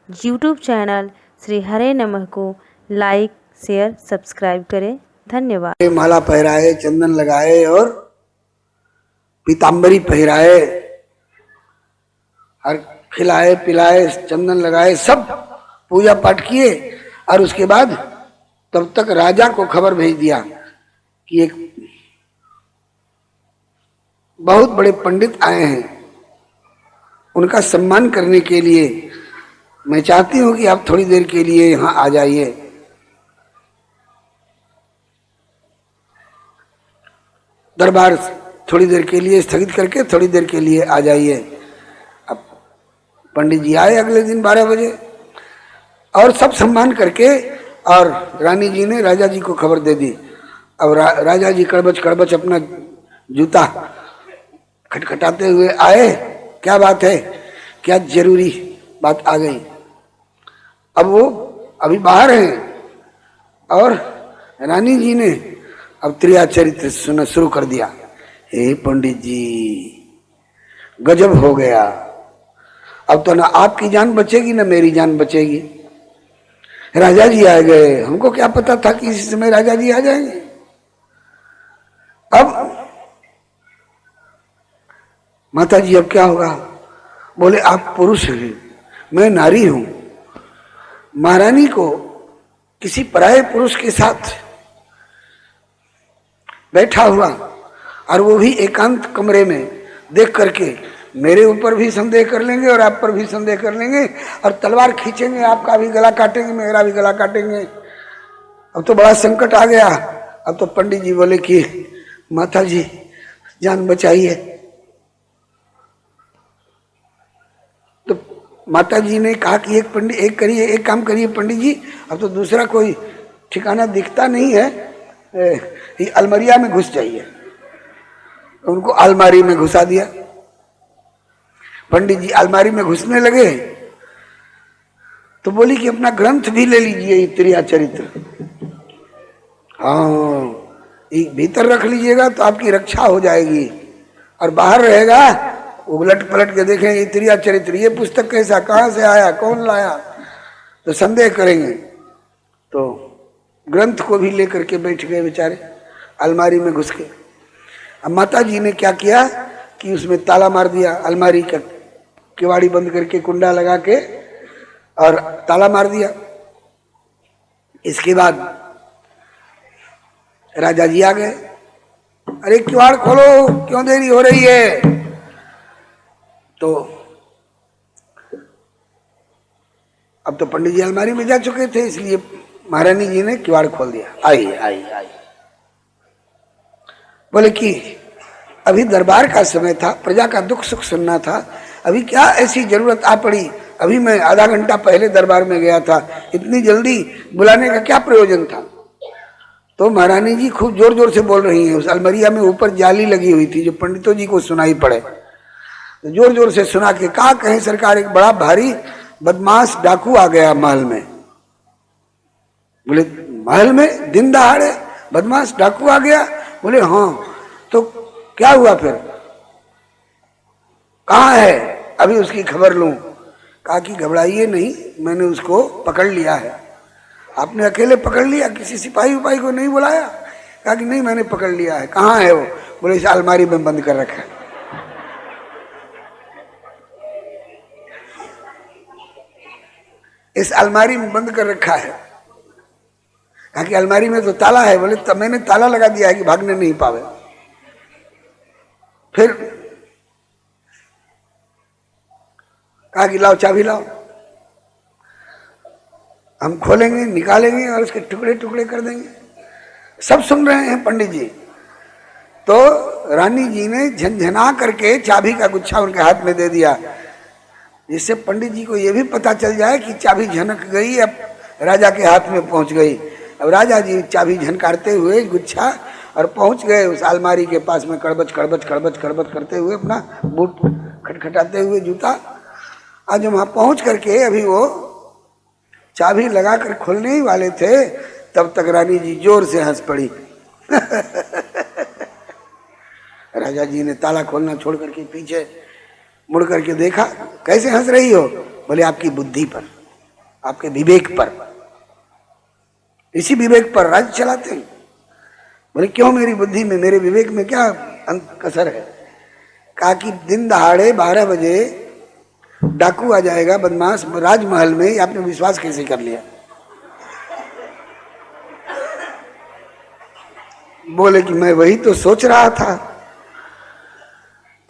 YouTube channel Shri हरे नमः को like, share, subscribe करें। धन्यवाद। माला पहराए, चंदन लगाए और पीतांबरी पहराए, और खिलाए पिलाए, चंदन लगाए, सब पूजा पाठ किए। और उसके बाद तब तक राजा को खबर भेज दिया कि एक बहुत बड़े पंडित आए हैं, उनका सम्मान करने के लिए मैं चाहती हूं कि आप थोड़ी देर के लिए यहां आ जाइए। दरबार थोड़ी देर के लिए स्थगित करके थोड़ी देर के लिए आ जाइए। अब पंडित जी आए अगले दिन 12 बजे और सब सम्मान करके, और रानी जी ने राजा जी को खबर दे दी। अब राजा जी कड़बच कड़बच अपना जूता खटखटाते हुए आए। क्या बात है, क्या जरूरी बात आ गई। अब वो अभी बाहर हैं और रानी जी ने अब त्रिया चरित्र सुनना शुरू कर दिया। हे पंडित जी, गजब हो गया, अब तो ना आपकी जान बचेगी ना मेरी जान बचेगी। राजा जी आ गए, हमको क्या पता था कि इस समय राजा जी आ जाएंगे। अब माता जी अब क्या होगा? बोले आप पुरुष हैं, मैं नारी हूं। महारानी को किसी पराये पुरुष के साथ बैठा हुआ, और वो भी एकांत कमरे में देख करके मेरे ऊपर भी संदेह कर लेंगे और आप पर भी संदेह कर लेंगे, और तलवार खींचेंगे, आपका भी गला काटेंगे, मेरा भी गला काटेंगे। अब तो बड़ा संकट आ गया। अब तो पंडित जी बोले कि माता जी जान बचाइए। तो माता जी ने कहा कि एक काम करिए पंडित जी, अब तो दूसरा कोई ठिकाना दिखता नहीं है, ये अलमारिया में घुस जाइए। उनको अलमारी में घुसा दिया। पंडित जी अलमारी में घुसने लगे तो बोली कि अपना ग्रंथ भी ले लीजिए, त्रिया चरित्र। हाँ, भीतर रख लीजिएगा तो आपकी रक्षा हो जाएगी, और बाहर रहेगा उलट पलट के देखें ये त्रिया चरित्र, ये पुस्तक कैसा, कहां से आया, कौन लाया, तो संदेह करेंगे। तो ग्रंथ को भी लेकर के बैठ गए बेचारे अलमारी में घुस के। अब माता जी ने क्या किया कि उसमें ताला मार दिया, अलमारी का किवाड़ी बंद करके कुंडा लगा के और ताला मार दिया। इसके बाद राजा जी आ गए। अरे किवाड़ खोलो, क्यों देरी हो रही है? तो अब तो पंडित जी अलमारी में जा चुके थे, इसलिए महारानी जी ने किवाड़ खोल दिया। आई आई आई बोले कि अभी दरबार का समय था, प्रजा का दुख सुख सुनना था, अभी क्या ऐसी जरूरत आ पड़ी? अभी मैं आधा घंटा पहले दरबार में गया था, इतनी जल्दी बुलाने का क्या प्रयोजन था? तो महारानी जी खूब जोर जोर से बोल रही हैं। उस अलमरिया में ऊपर जाली लगी हुई थी जो पंडितों जी को सुनाई पड़े। तो जोर जोर से सुना के कहा, कहें सरकार एक बड़ा भारी बदमाश डाकू आ गया महल में। बोले महल में दिन दहाड़े बदमाश डाकू आ गया? बोले हाँ। तो क्या हुआ फिर, कहाँ है, अभी उसकी खबर लूं? कहा कि घबराइए नहीं, मैंने उसको पकड़ लिया है। आपने अकेले पकड़ लिया, किसी सिपाही उपाही को नहीं बुलाया? कहा कि नहीं, मैंने पकड़ लिया है। कहाँ है वो? बोले इस अलमारी में बंद कर रखा है। इस अलमारी में बंद कर रखा है। कहा कि अलमारी में तो ताला है। बोले तब मैंने ताला लगा दिया है कि भागने नहीं पावे। फिर कहा कि लाओ चाबी लाओ, हम खोलेंगे, निकालेंगे और उसके टुकड़े टुकड़े कर देंगे। सब सुन रहे हैं पंडित जी। तो रानी जी ने झनझना करके चाबी का गुच्छा उनके हाथ में दे दिया, जिससे पंडित जी को यह भी पता चल जाए कि चाबी झनक गई, अब राजा के हाथ में पहुंच गई। अब राजा जी चाबी झनकारते हुए गुच्छा और पहुंच गए उस अलमारी के पास में, कड़बच कड़बच कड़बच कड़बच करते हुए, अपना बूट खटखटाते हुए जूता। आज वहां पहुंच करके अभी वो चाबी लगाकर खोलने ही वाले थे, तब तक रानी जी जोर से हंस पड़ी। राजा जी ने ताला खोलना छोड़ करके पीछे मुड़ करके देखा। कैसे हंस रही हो? बोले आपकी बुद्धि पर। आपके विवेक पर, इसी विवेक पर राज्य चलाते हैं। बोले क्यों, मेरी बुद्धि में, मेरे विवेक में क्या कसर है? कहा कि दिन दहाड़े 12 बजे डाकू आ जाएगा, बदमाश, राजमहल में, आपने विश्वास कैसे कर लिया? बोले कि मैं वही तो सोच रहा था।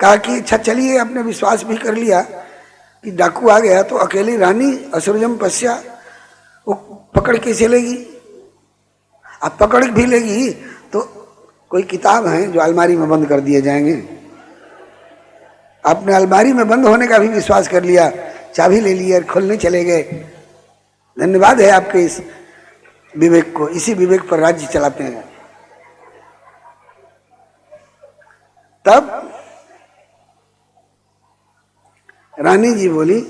कहा कि अच्छा चलिए, आपने विश्वास भी कर लिया कि डाकू आ गया तो अकेली रानी असुरजम पश्या वो पकड़ के चलेगी। अब पकड़ भी लेगी तो कोई किताब है जो अलमारी में बंद कर दिए जाएंगे। आपने अलमारी में बंद होने का भी विश्वास कर लिया, चाबी ले ली और खोलने चले गए। धन्यवाद है आपके इस विवेक को, इसी विवेक पर राज्य चलाते हैं। तब रानी जी बोली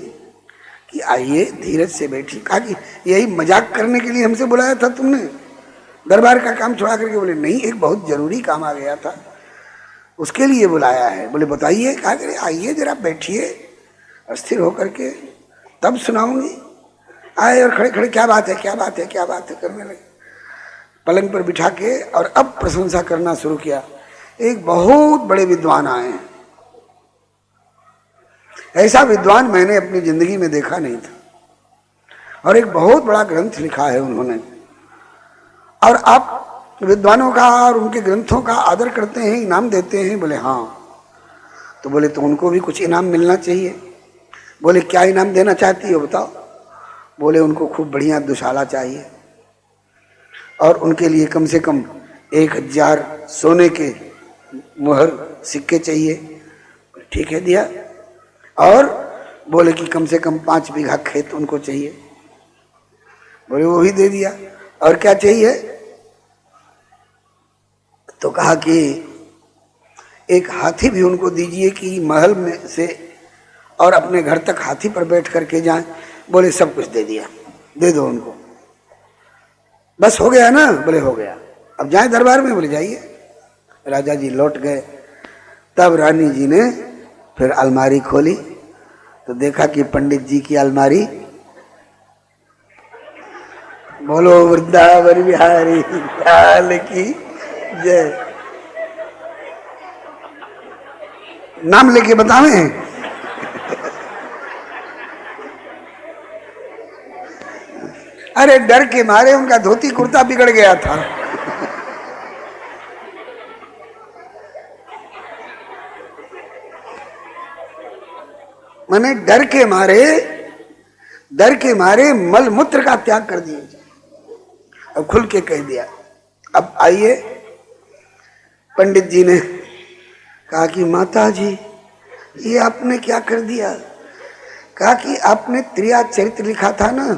कि आइए, धीरज से बैठी। कहा कि यही मजाक करने के लिए हमसे बुलाया था तुमने? दरबार का काम छोड़ा करके? बोले नहीं, एक बहुत जरूरी काम आ गया था, उसके लिए बुलाया है। बोले बताइए। कहा करे आइए जरा बैठिए, अस्थिर होकर के, तब सुनाऊंगी। आए और खड़े खड़े क्या बात है, क्या बात है, क्या बात है करने लगे। पलंग पर बिठा के और अब प्रशंसा करना शुरू किया। एक बहुत बड़े विद्वान आए हैं, ऐसा विद्वान मैंने अपनी जिंदगी में देखा नहीं था, और एक बहुत बड़ा ग्रंथ लिखा है उन्होंने, और आप विद्वानों का और उनके ग्रंथों का आदर करते हैं, इनाम देते हैं। बोले हाँ। तो बोले तो उनको भी कुछ इनाम मिलना चाहिए। बोले क्या इनाम देना चाहती हो बताओ? बोले उनको खूब बढ़िया दुशाला चाहिए, और उनके लिए कम से कम 1000 सोने के मुहर सिक्के चाहिए। ठीक है, दिया। और बोले कि कम से कम 5 बीघा खेत उनको चाहिए। बोले वो भी दे दिया। और क्या चाहिए? तो कहा कि एक हाथी भी उनको दीजिए कि महल में से और अपने घर तक हाथी पर बैठ करके जाएं। बोले सब कुछ दे दिया, दे दो उनको। बस हो गया ना? बोले हो गया, अब जाए दरबार में? बोले जाइए। राजा जी लौट गए। तब रानी जी ने फिर अलमारी खोली तो देखा कि पंडित जी की अलमारी, बोलो वृंदावन बिहारी लाल की जय। नाम लेके बतावे? अरे डर के मारे उनका धोती कुर्ता बिगड़ गया था। मैंने डर के मारे मल मूत्र का त्याग कर दिया और खुल के कह दिया। अब आइए। पंडित जी ने कहा कि माता जी ये आपने क्या कर दिया? कहा कि आपने त्रिया चरित्र लिखा था ना,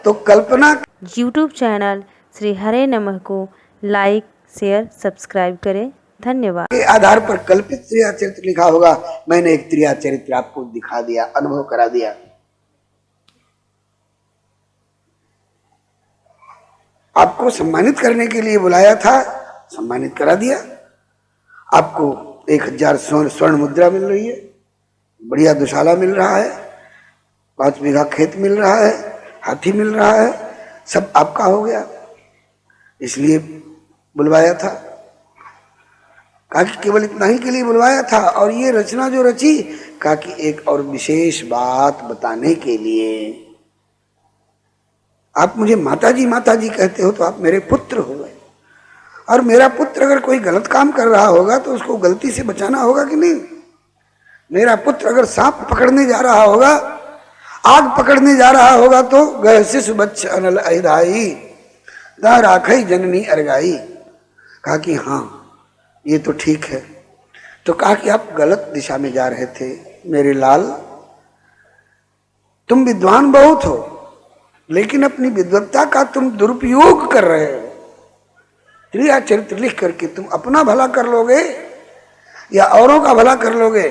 तो कल्पना। YouTube चैनल श्री हरे नमः को लाइक, शेयर, सब्सक्राइब करें। धन्यवाद। के आधार पर कल्पित त्रिया चरित्र लिखा होगा, मैंने एक त्रिया चरित्र आपको दिखा दिया, अनुभव करा दिया। आपको सम्मानित करने के लिए बुलाया था, सम्मानित करा दिया। आपको 1000 स्वर्ण मुद्रा मिल रही है, बढ़िया दुशाला मिल रहा है, 5 बीघा खेत मिल रहा है, हाथी मिल रहा है, सब आपका हो गया। इसलिए बुलवाया था। कहा कि केवल इतना ही के लिए बुलवाया था, और ये रचना जो रची, कहा कि एक और विशेष बात बताने के लिए। आप मुझे माता जी कहते हो तो आप मेरे पुत्र हो गए, और मेरा पुत्र अगर कोई गलत काम कर रहा होगा तो उसको गलती से बचाना होगा कि नहीं? मेरा पुत्र अगर सांप पकड़ने जा रहा होगा, आग पकड़ने जा रहा होगा, तो गए से सुबच्छ अनल अहिदाई दा राखई जननी अरगाई। कहा कि हाँ ये तो ठीक है। तो कहा कि आप गलत दिशा में जा रहे थे मेरे लाल, तुम विद्वान बहुत हो, लेकिन अपनी विद्वत्ता का तुम दुरुपयोग कर रहे हो। त्रिया चरित्र लिख करके तुम अपना भला कर लोगे या औरों का भला कर लोगे?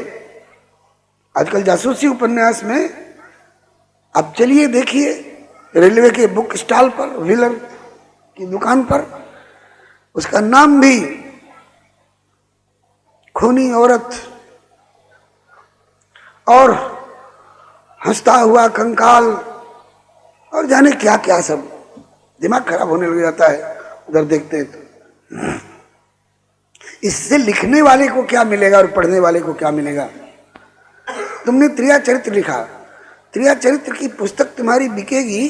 आजकल जासूसी उपन्यास में आप चलिए देखिए, रेलवे के बुक स्टॉल पर, व्हीलर की दुकान पर, उसका नाम भी खूनी औरत और हंसता हुआ कंकाल, और और जाने क्या क्या सब, दिमाग खराब होने लग जाता है उधर देखते हैं तो। इससे लिखने वाले को क्या मिलेगा और पढ़ने वाले को क्या मिलेगा? तुमने त्रिया चरित्र लिखा, त्रिया चरित्र की पुस्तक तुम्हारी बिकेगी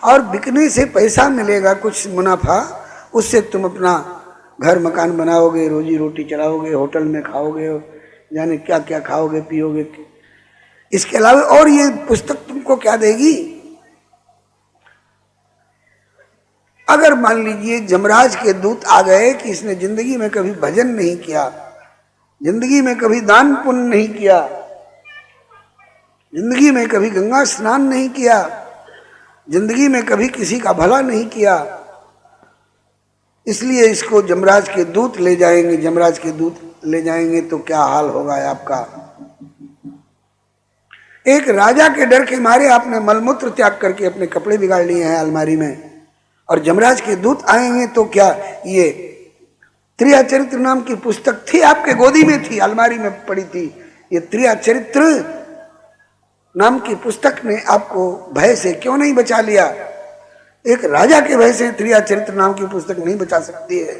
और बिकने से पैसा मिलेगा, कुछ मुनाफा, उससे तुम अपना घर मकान बनाओगे, रोजी रोटी चलाओगे, होटल में खाओगे, जाने क्या क्या खाओगे पियोगे। इसके अलावा और ये पुस्तक तुमको क्या देगी? अगर मान लीजिए जमराज के दूत आ गए कि इसने जिंदगी में कभी भजन नहीं किया, जिंदगी में कभी दान पुण्य नहीं किया, जिंदगी में कभी गंगा स्नान नहीं किया, जिंदगी में कभी किसी का भला नहीं किया, इसलिए इसको जमराज के दूत ले जाएंगे, जमराज के दूत ले जाएंगे तो क्या हाल होगा आपका। एक राजा के डर के मारे आपने मलमूत्र त्याग करके अपने कपड़े बिगाड़ लिए हैं अलमारी में, और जमराज के दूत आएंगे तो क्या। ये त्रिया चरित्र नाम की पुस्तक थी, आपके गोदी में थी, अलमारी में पड़ी थी। ये त्रिया चरित्र नाम की पुस्तक ने आपको भय से क्यों नहीं बचा लिया? एक राजा के भय से त्रिया चरित्र नाम की पुस्तक नहीं बचा सकती है।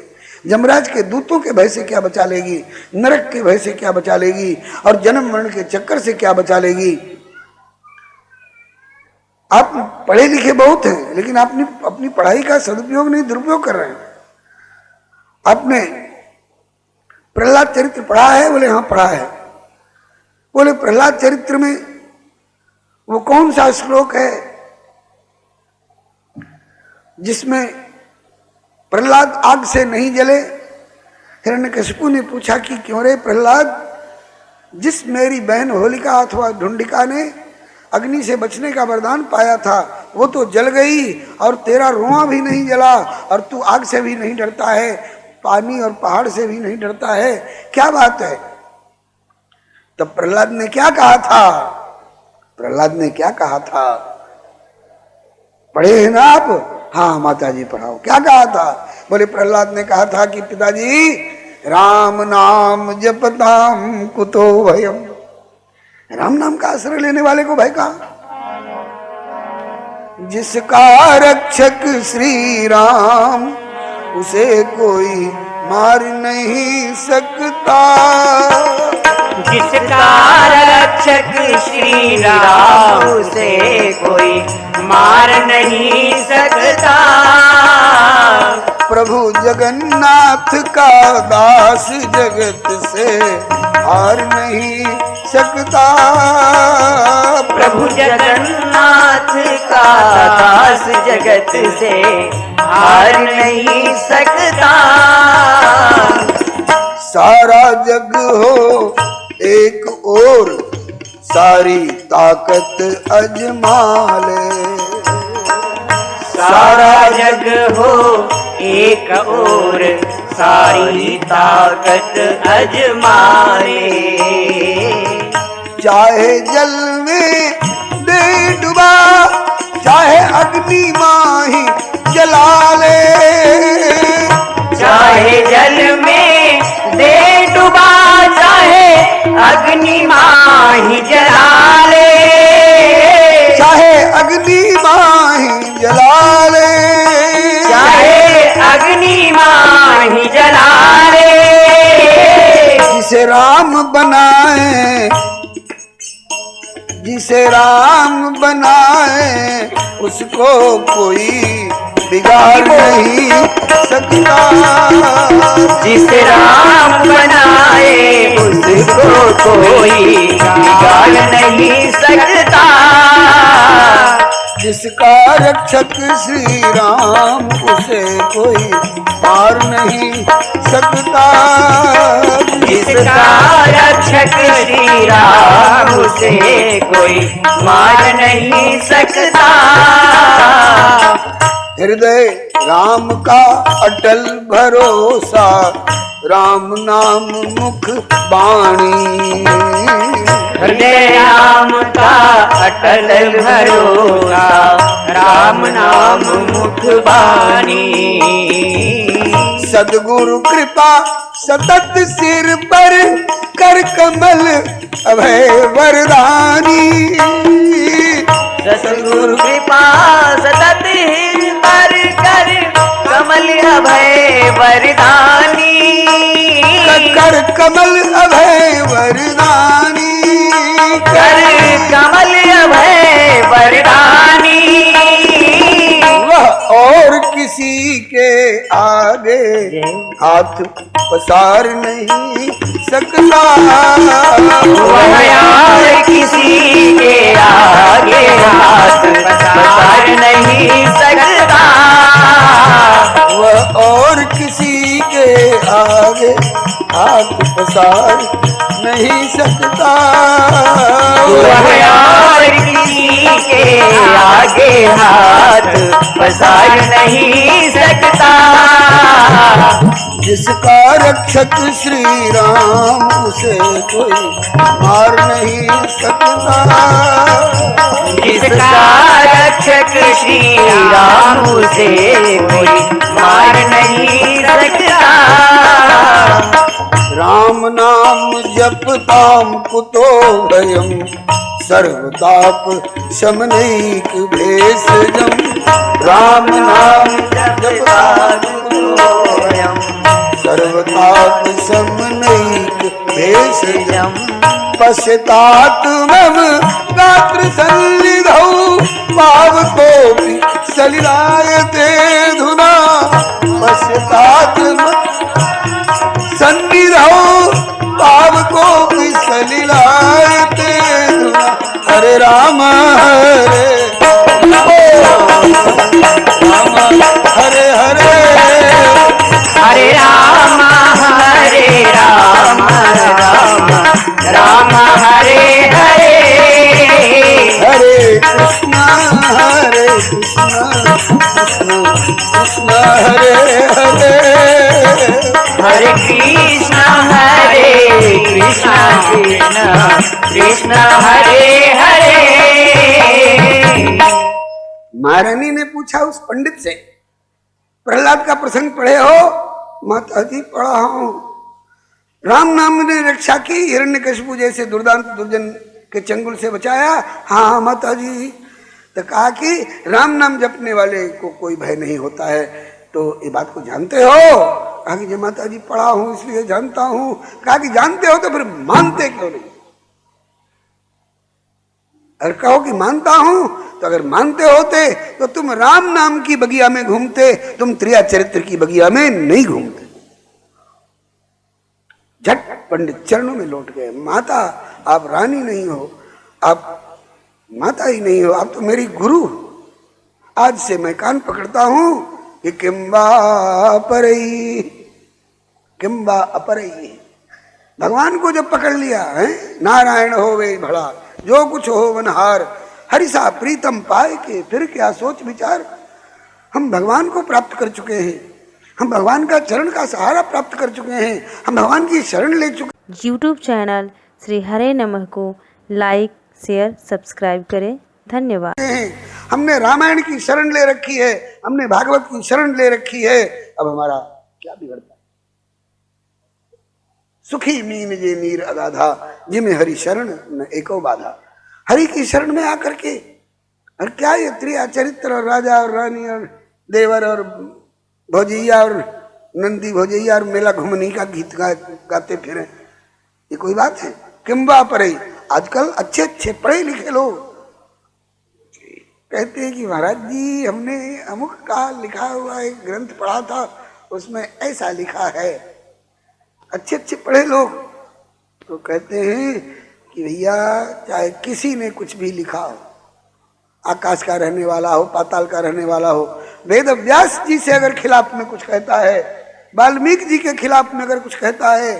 जमराज के दूतों के भय से क्या बचा लेगी? नरक के भय से क्या बचा लेगी? और जन्म मरण के चक्कर से क्या बचा लेगी? आप पढ़े लिखे बहुत हैं, लेकिन आपने अपनी पढ़ाई का सदुपयोग नहीं, दुरुपयोग कर रहे हैं। आपने प्रहलाद चरित्र पढ़ा है? बोले हाँ पढ़ा है। बोले प्रहलाद चरित्र में वो कौन सा श्लोक है जिसमें प्रहलाद आग से नहीं जले? हिरण्यकशिपु ने पूछा कि क्यों रे प्रहलाद, जिस मेरी बहन होलिका अथवा ढूंढिका ने अग्नि से बचने का वरदान पाया था वो तो जल गई, और तेरा रोआ भी नहीं जला, और तू आग से भी नहीं डरता है, पानी और पहाड़ से भी नहीं डरता है, क्या बात है? तब प्रहलाद ने क्या कहा था? प्रहलाद ने क्या कहा था? पढ़े हैं ना आप? हाँ माता जी पढ़ाओ। क्या कहा था? बोले प्रहलाद ने कहा था कि पिताजी, राम नाम जपताम कुतो भयम। राम नाम का आश्रय लेने वाले को भय कहा? जिसका रक्षक श्री राम उसे कोई मार नहीं सकता। जिसका रक्षक श्री राम उसे कोई मार नहीं सकता। प्रभु जगन्नाथ का दास जगत से हार नहीं सकता। प्रभु जगन्नाथ का दास जगत से हार नहीं सकता। सारा जग हो एक ओर, सारी ताकत अजमा ले। सारा जग हो एक ओर, सारी ताकत अजमाए। चाहे जल में दे डुबा, चाहे अग्नि माही जला ले। चाहे जल में दे डुबा, चाहे अग्नि माही जला ले। चाहे अग्नि माही जला ले। चाहे अग्नि माही जला ले। जिसे राम बनाए, जिसे राम बनाए, उसको कोई बिगाड़ नहीं सकता। जिसे राम बनाए उसको कोई बिगाड़ नहीं सकता। जिसका रक्षक श्री राम उसे कोई मार नहीं सकता। जिसका रक्षक श्री राम उसे कोई मार नहीं सकता। हृदय राम का अटल भरोसा, राम नाम मुख बाणी। हृदय राम का अटल भरोसा, राम नाम मुख बानी। सद्गुरु कृपा सतत सिर पर, कर कमल अभय वरदानी। सतगुरु कृपा सतत पर कर कमल अभय वरदानी कर कमल अभय वरदानी कर कमल अभय वरदानी वह और किसी के आगे हाथ पसार नहीं सकता वह यार किसी के आगे हाथ पसार नहीं सकता वह और किसी के आगे हाथ पसार नहीं सकता वह यार किसी के आगे हाथ पसार नहीं सकता जिसका रक्षक श्री राम उसे कोई मार नहीं सकता जिसका रक्षक श्री राम उसे कोई मार नहीं सकता राम नाम जपताम कुतो भयम सर्वताप शमनैक भेषजम राम नाम जपताम कुतो भयम सर्वताप शमनैक भेषजम पश्चात मम गात्र सन्निधौ पावकोऽपि सलिलायते धुना पश्चात सन्निधौ पावकोऽपि सलिलायते धुना हरे राम हरे हरे हरे राम हरे राम राम राम हरे हरे हरे कृष्णा कृष्ण कृष्ण हरे हरे हरे कृष्ण कृष्ण कृष्ण हरे हरे महारानी ने पूछा उस पंडित से, प्रहलाद का प्रसंग पढ़े हो? माता जी पढ़ा हूं। राम नाम ने रक्षा की, हिरण्यकशिपु जैसे दुर्दांत दुर्जन के चंगुल से बचाया। हाँ माता जी। तो कहा कि राम नाम जपने वाले को कोई भय नहीं होता है, तो ये बात को जानते हो? कहा कि जय माता जी पढ़ा हूं इसलिए जानता हूं। कहा कि जानते हो तो फिर मानते क्यों नहीं? अगर कहो कि मानता हूं, तो अगर मानते होते तो तुम राम नाम की बगिया में घूमते, तुम त्रिया चरित्र की बगिया में नहीं घूमते। झट पंडित चरणों में लौट गए। माता आप रानी नहीं हो, आप माता ही नहीं हो, आप तो मेरी गुरु। आज से मैं कान पकड़ता हूं कि किंबा अपरई, किंबा अपरई। भगवान को जब पकड़ लिया है, नारायण हो वे भला जो कुछ हो वनहार, हरिसा प्रीतम पाए के फिर क्या सोच विचार। हम भगवान को प्राप्त कर चुके हैं, हम भगवान का चरण का सहारा प्राप्त कर चुके हैं, हम भगवान की शरण ले चुके। यूट्यूब चैनल श्री हरे नमः को लाइक शेयर सब्सक्राइब करें। धन्यवाद। हमने रामायण की शरण ले रखी है, हमने भागवत की शरण ले रखी है, अब हमारा क्या बिगड़ता है? सुखी मीन जे नीर अगाधा, जिमे हरि शरण न एको बाधा। हरि की शरण में आकर के, और क्या ये त्रिया चरित्र और राजा और रानी और देवर और भोजैया और नंदी भोजैया और मेला घुमनी का गीत गाते फिरे, ये कोई बात है? किंबा परे। आजकल अच्छे अच्छे पढ़े लिखे लोग कहते हैं कि महाराज जी हमने अमुक का लिखा हुआ एक ग्रंथ पढ़ा था, उसमें ऐसा लिखा है। अच्छे अच्छे पढ़े लोग तो कहते हैं कि भैया चाहे किसी ने कुछ भी लिखा हो, आकाश का रहने वाला हो, पाताल का रहने वाला हो, वेद व्यास जी से अगर खिलाफ में कुछ कहता है, वाल्मीकि जी के खिलाफ में अगर कुछ कहता है,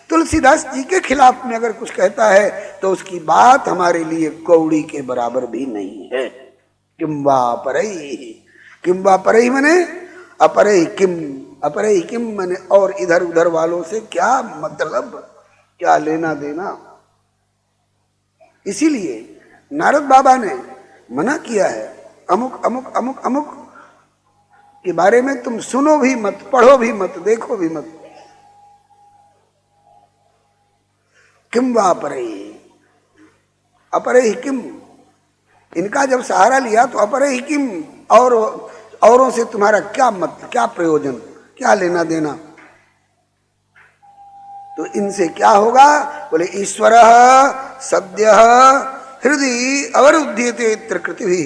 तुलसीदास जी के खिलाफ में अगर कुछ कहता है, तो उसकी बात हमारे लिए कौड़ी के बराबर भी नहीं है। किंबा परई, किंबा परई मने अपरई किम, अपरई किम मने और इधर उधर वालों से क्या मतलब, क्या लेना देना। इसीलिए नारद बाबा ने मना किया है, अमुक अमुक अमुक अमुक के बारे में तुम सुनो भी मत, पढ़ो भी मत, देखो भी मत। किम वा अपरई, अपरई किम, इनका जब सहारा लिया तो अपरे ही किम, और औरों से तुम्हारा क्या मत, क्या प्रयोजन, क्या लेना देना। तो इनसे क्या होगा? बोले ईश्वर सद्य हृदय अवरुध्यते त्रिकृति भी।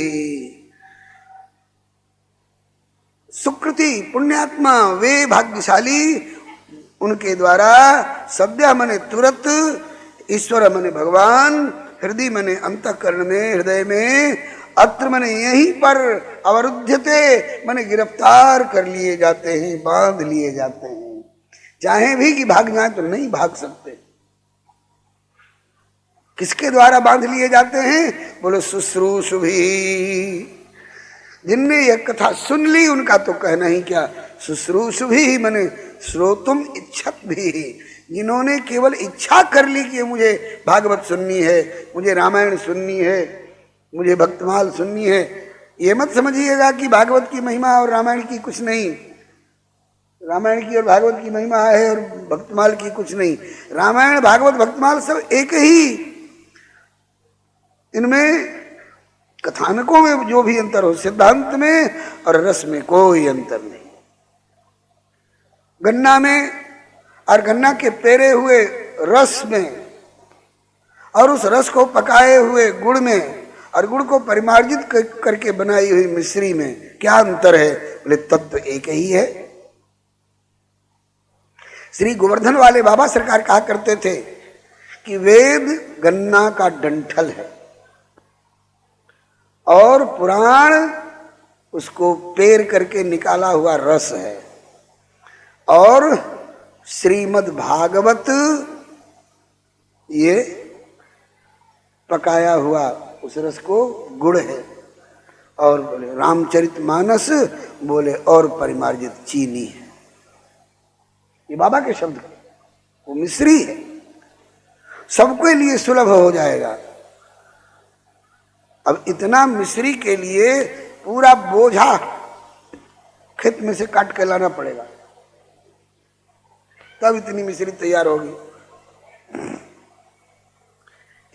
सुकृति पुण्यात्मा वे भाग्यशाली, उनके द्वारा सद्य मने तुरंत, ईश्वर मने भगवान, हृदय मने अंतःकरण में, हृदय में, अत्र मने यहीं पर, अवरुध्यते मने गिरफ्तार कर लिए जाते हैं, बांध लिए जाते हैं। चाहे भी कि भाग जाए तो नहीं भाग सकते। किसके द्वारा बांध लिए जाते हैं? बोलो शुश्रूषुभि। जिनने यह कथा सुन ली उनका तो कहना ही क्या। शुश्रूषुभि मने श्रोतुम इच्छत भी, जिन्होंने केवल इच्छा कर ली कि मुझे भागवत सुननी है, मुझे रामायण सुननी है, मुझे भक्तमाल सुननी है। ये मत समझिएगा कि भागवत की महिमा और रामायण की कुछ नहीं, रामायण की और भागवत की महिमा है और भक्तमाल की कुछ नहीं। रामायण भागवत भक्तमाल सब एक ही। इनमें कथानकों में जो भी अंतर हो, सिद्धांत में और रस में कोई अंतर नहीं। गन्ना में और गन्ना के पेरे हुए रस में और उस रस को पकाए हुए गुड़ में और गुड़ को परिमार्जित करके बनाई हुई मिश्री में क्या अंतर है? बोले तत्व एक ही है। श्री गोवर्धन वाले बाबा सरकार कहा करते थे कि वेद गन्ना का डंठल है और पुराण उसको पेर करके निकाला हुआ रस है, और श्रीमद् भागवत ये पकाया हुआ उस रस को गुड़ है, और बोले रामचरितमानस बोले और परिमार्जित चीनी है। ये बाबा के शब्द, वो मिश्री है, सबके लिए सुलभ हो जाएगा। अब इतना मिश्री के लिए पूरा बोझा खेत में से काट के लाना पड़ेगा, तब इतनी मिश्री तैयार होगी।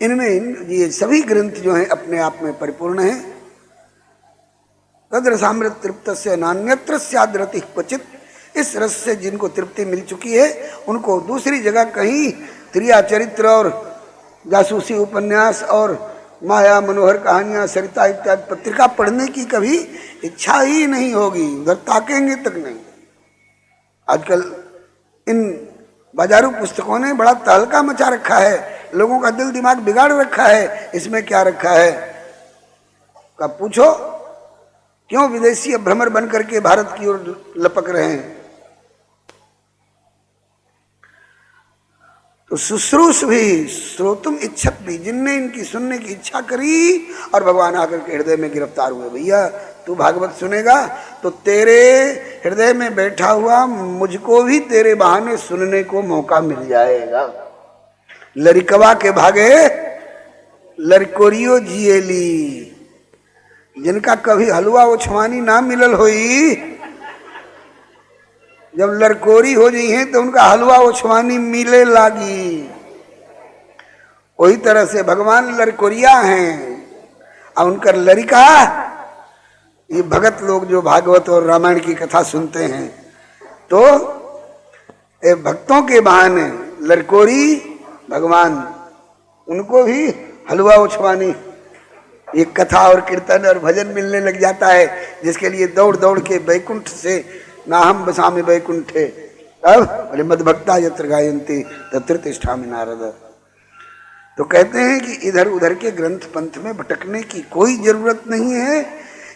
इनमें ये सभी ग्रंथ जो हैं अपने आप में परिपूर्ण हैं। तद्रसामृत तृप्तस्य नान्यत्र स्याद्रति क्वचित। इस रस से जिनको तृप्ति मिल चुकी है उनको दूसरी जगह कहीं त्रिया चरित्र और जासूसी उपन्यास और माया मनोहर कहानियां, सरिता इत्यादि पत्रिका पढ़ने की कभी इच्छा ही नहीं होगी, उधर ताकेंगे तक नहीं। आजकल इन बाजारू पुस्तकों ने बड़ा तहलका मचा रखा है, लोगों का दिल दिमाग बिगाड़ रखा है। इसमें क्या रखा है? कब पूछो क्यों विदेशी भ्रमर बन करके भारत की ओर लपक रहे हैं? तो शुश्रूष भी श्रोतुम इच्छत भी, जिनने इनकी सुनने की इच्छा करी और भगवान आकर के हृदय में गिरफ्तार हुए। भैया तू भागवत सुनेगा तो तेरे हृदय में बैठा हुआ मुझको भी तेरे बहाने सुनने को मौका मिल जाएगा। लरिकवा के भागे लरकोरियो जिएली, जिनका कभी हलवा ओछवानी ना मिलल होई, जब लरकोरी हो जाई है तो उनका हलवा ओछवानी मिले लागी। वही तरह से भगवान लरकोरिया हैं और उनका लरिका ये भगत लोग जो भागवत और रामायण की कथा सुनते हैं, तो ये भक्तों के बहाने लरकोरी भगवान, उनको भी हलवा उछवानी ये कथा और कीर्तन और भजन मिलने लग जाता है, जिसके लिए दौड़ दौड़ के बैकुंठ से नाहम बसामि बैकुंठे, अब बोले मद्भक्ता यत्र गायन्ति तत्र तिष्ठामि नारद। तो कहते हैं कि इधर उधर के ग्रंथ पंथ में भटकने की कोई जरूरत नहीं है।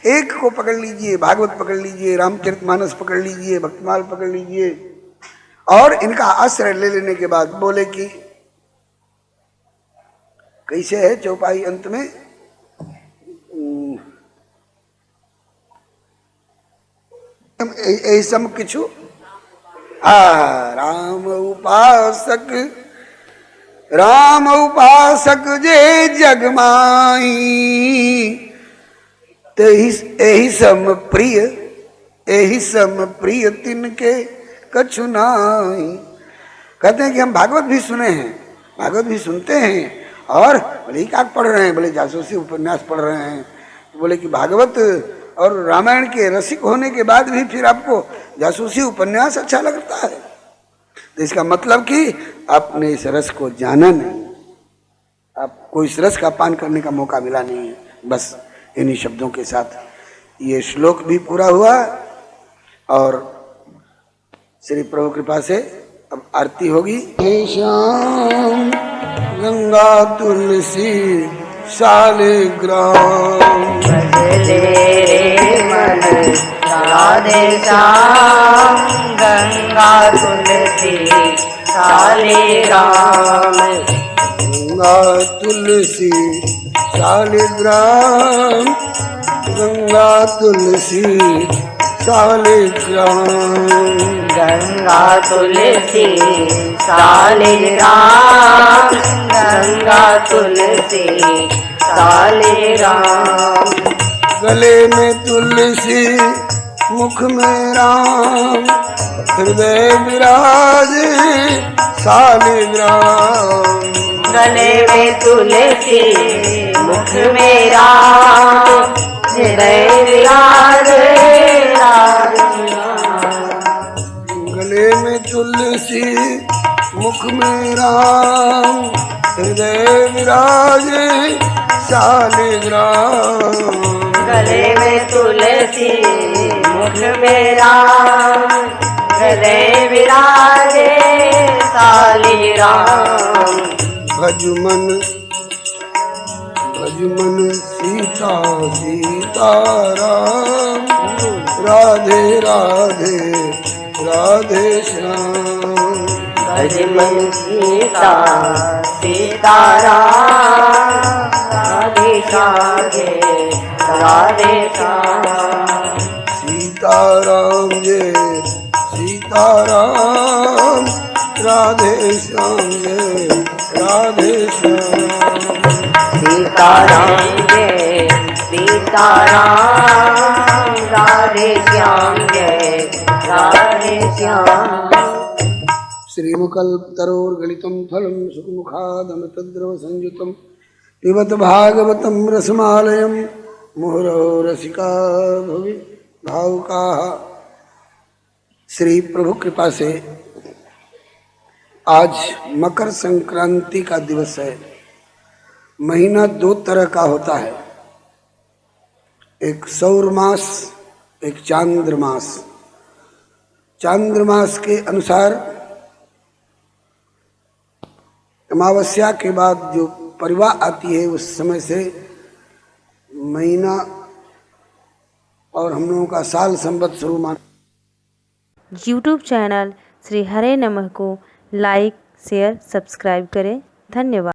एक को पकड़ लीजिए, भागवत पकड़ लीजिए, रामचरितमानस पकड़ लीजिए, भक्तमाल पकड़ लीजिए, और इनका आश्रय ले लेने के बाद बोले कि कैसे है चौपाई अंत में, ऐसम किछु राम उपासक जे जगमाई, एहि सम प्रिय तिनके कछु नाई। कहते हैं कि हम भागवत भी सुने हैं, भागवत भी सुनते हैं और बोले क्या पढ़ रहे हैं? बोले जासूसी उपन्यास पढ़ रहे हैं। तो बोले कि भागवत और रामायण के रसिक होने के बाद भी फिर आपको जासूसी उपन्यास अच्छा लगता है? तो इसका मतलब कि आपने इस रस को जाना नहीं, आपको इस रस का पान करने का मौका मिला नहीं है। बस इन्हीं शब्दों के साथ ये श्लोक भी पूरा हुआ और श्री प्रभु कृपा से अब आरती होगी। हे श्याम गंगा तुलसी शालिग्राम भजले रे मन राधे श्याम गंगा तुलसी शालिग्राम गंगा तुलसी शालिग्राम गंगा तुलसी शालिग्राम गंगा तुलसी शालिग्राम गंगा तुलसी शालिग्राम गले में तुलसी मुख में राम हृदय विराजे शालिग्राम गले में तुलसी मुख में राम हृदय विराजे गले में तुलसी मुख में राम हृदय विराजे शालिग्राम गले में तुलसी मुख में राम हृदय विराजे शालिग्राम भजमन भजमन सीता सीताराम राधे राधे राधे श्याम भजमन सीता सीताराम राधे राधे राधे श्याम सीताराम जय सीताराम राधे श्याम जय राधे श्याम सीताराम जय सीताराम राधे श्याम जय राधे श्याम श्रीमुखल्पतरोर्गलितं फलं सुखमुखादमृतद्रव संयुतं पिबत भागवतं रसमालयं मुहुरहो रसिका भुवि भावुकाः। श्री प्रभु कृपा से आज मकर संक्रांति का दिवस है। महीना दो तरह का होता है, एक सौर मास, एक चांद्रमास। चांद्रमास के अनुसार अमावस्या के बाद जो परिवा आती है उस समय से महीना और हम लोगों का साल संवत्सर मान। यूट्यूब चैनल श्री हरे नमः को लाइक शेयर सब्सक्राइब करें। धन्यवाद।